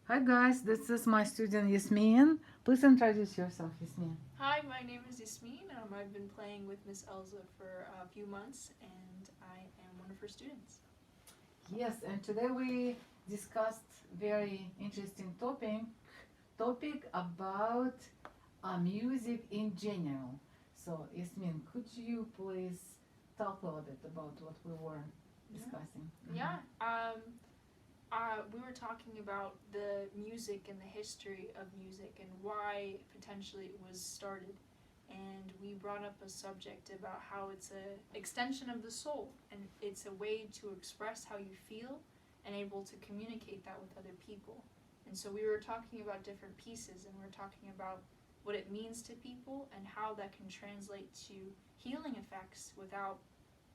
Hi guys, this is my student Yasmeen. Please introduce yourself, Yasmeen. Hi, my name is Yasmeen. I've been playing with Miss Elza for a few months, and I am one of her students. Yes, and today we discussed very interesting topic about music in general. So Yasmeen, could you please talk a little bit about what we were discussing? Yeah. We were talking about the music and the history of music and why potentially it was started. And we brought up a subject about how it's an extension of the soul and it's a way to express how you feel and able to communicate that with other people. And so we were talking about different pieces and we were talking about what it means to people and how that can translate to healing effects without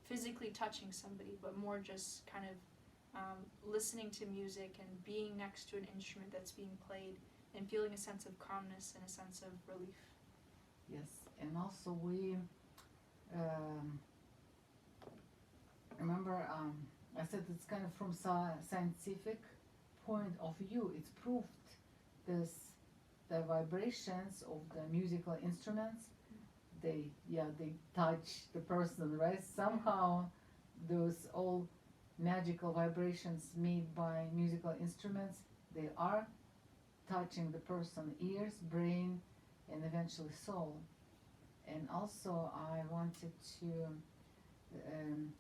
physically touching somebody, but more just kind of listening to music and being next to an instrument that's being played and feeling a sense of calmness and a sense of relief. Yes, and also we um, remember I said it's kind of from scientific point of view. It's proved this the vibrations of the musical instruments. They touch the person, right? Somehow those all magical vibrations made by musical instruments, they are touching the person ears, brain, and eventually soul. And also I wanted to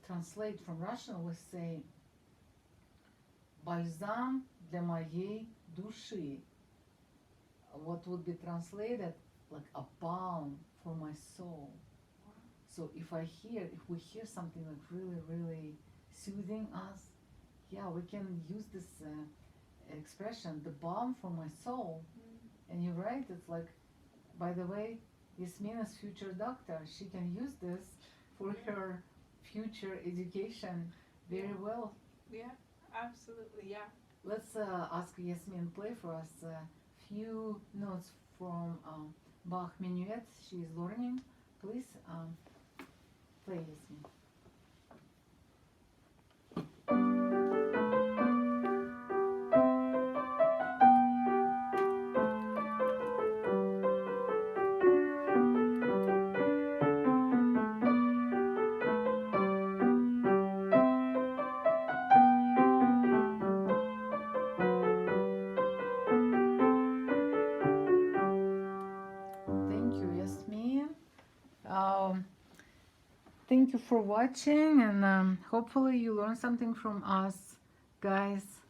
translate from Russian. We say бальзам для моей души. What would be translated like a balm for my soul. So if we hear something like really soothing us, yeah, we can use this expression, the balm for my soul. And you're right, it's like, by the way, Yasmina's future doctor, she can use this for her future education very well. Yeah, absolutely, yeah. Let's ask Yasmin play for us a few notes from Bach Minuet. She is learning. Please play, Yasmin. Thank you, Yasmin. Um, Thank you for watching, and hopefully you learn something from us, guys.